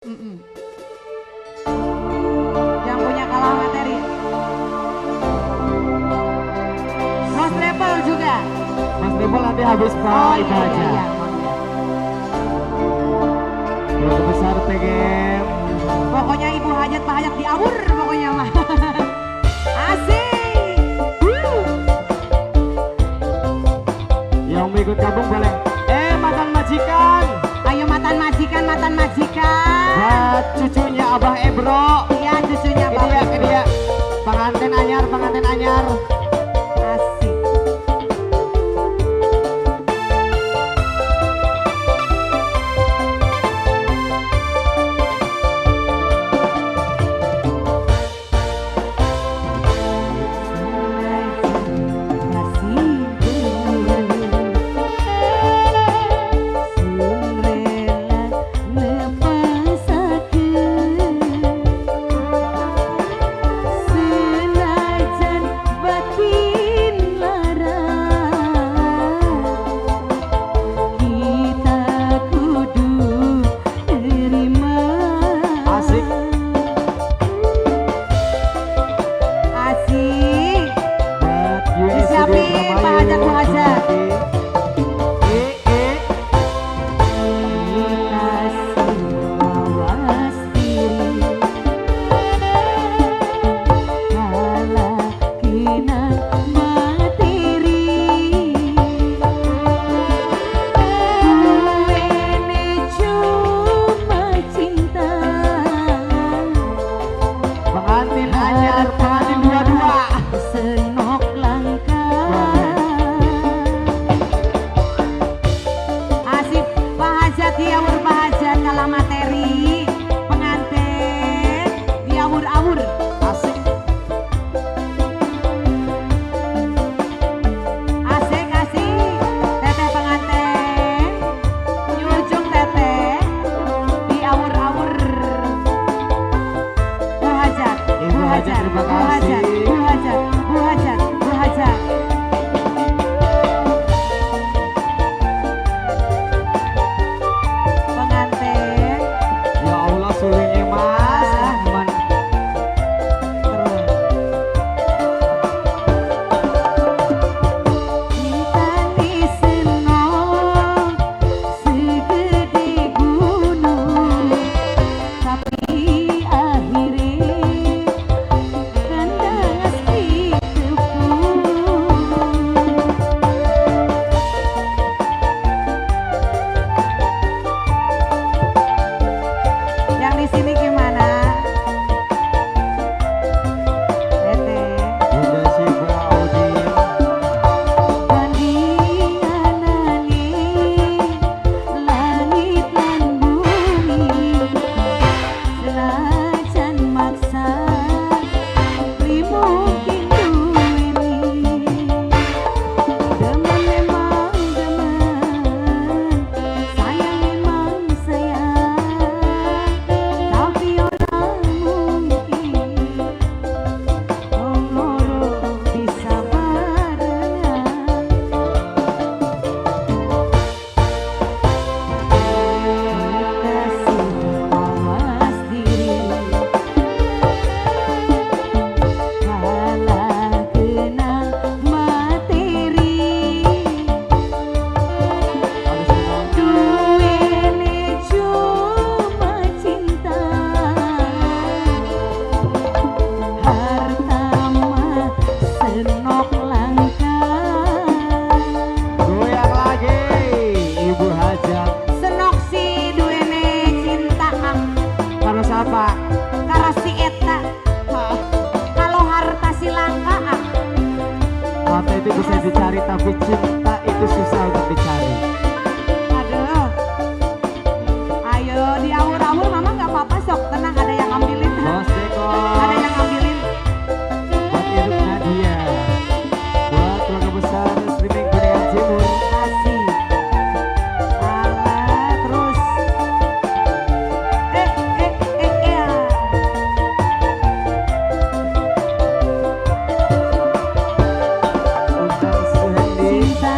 Mm-mm. Yang punya kalah materi. Mas Rebel juga. Mas Rebel nanti habis Pak Oh Ibu iya, aja. iya. Keluarga besar TGM. Pokoknya Ibu Hajat Pak Hajat diabur pokoknya mah. Asik. Yang mau ikut gabung boleh. Mantan majikan. Ayo matan majikan, matan majikan. Buat cucunya Abah Ebro. Iya cucunya Ini Bapak. ya, ini ya. Pengantin anyar, pengantin anyar. Asik. Disiapin Pak Hajat, Pak Hajat. Pengantin anyar, pengantin dua-dua. Senok langka. Asik Pak Hajat diawur Pak Hajat kalah materi. Pengantin diawur-awur. Asik. Asik asik. Teteh pengantin nyujung teteh diawur-awur. Bu Hajat, Ibu Bu Hajat, Hajat, terima Bu Hajat, kasih. Bu Hajat, Bu Hajat, Bu Hajat. Pengantin Ya Allah sulingnya Mas Rahman. Tali senong segede gunung, tapi akhirnya kandas ditepung. Yang di sini gimana? Teteh. Bunda Syifa Audin. Pandianane langit lan bumi, senajan maksa mungkin duweni. Demen memang demen, sayang memang sayang, tapi orang mungkin wong loro bisa barengan. Kasih awas diri, kalah kena materi. Duene cuma cinta, harta mah senok langka. Goyang lagi Ibu Hajat. Senok si duene cinta Kang, Karo siapa? karo si eta. Kalau harta si langka ah. Harta itu bisa dicari tapi cinta itu susah untuk dicari. Aduh. Ayo diawur-awur mama nggak apa-apa sok, tenang ada yang ngambilin. Bos Deko. Ada yang ngambilin. Buat Iruk Nadia. Buat keluarga besar streaming Kuningan Timur. Asik. Alah terus. Ya. Undang Suhendi. Cinta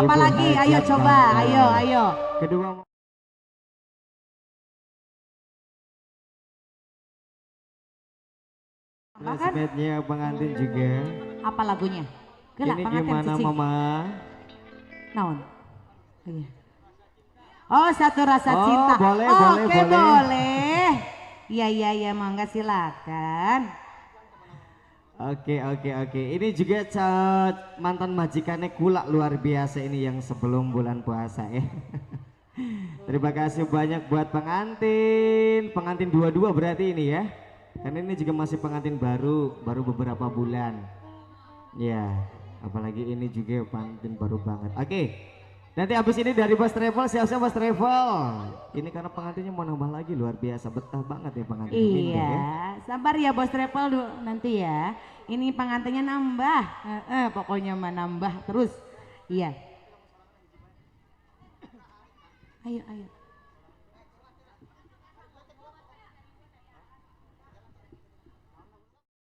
Apalagi, Ibu ayo Hajat coba, Bangga. ayo. Kedua Makan. resepnya pengantin juga. Apa lagunya? Gelak Ini pengantin gimana cicing. Mama? Naon? Iya. Oh, satu rasa Oh, cinta. boleh, Oke, boleh. boleh. Iya, mangga silakan. Oke. Ini juga mantan majikannya Kulak luar biasa ini yang sebelum bulan puasa ya. Terima kasih banyak buat pengantin dua-dua berarti ini ya. Karena ini juga masih pengantin baru beberapa bulan. Ya, apalagi ini juga pengantin baru banget. Oke. Nanti habis ini dari Bos Travel, siap-siap Bos Travel. Ini karena pengantinnya mau nambah lagi luar biasa, betah banget ya pengantin. Mindo, Iya, ya. sabar ya Bos Travel nanti ya. Ini pengantinnya nambah, pokoknya mah nambah terus. Iya. Ayo.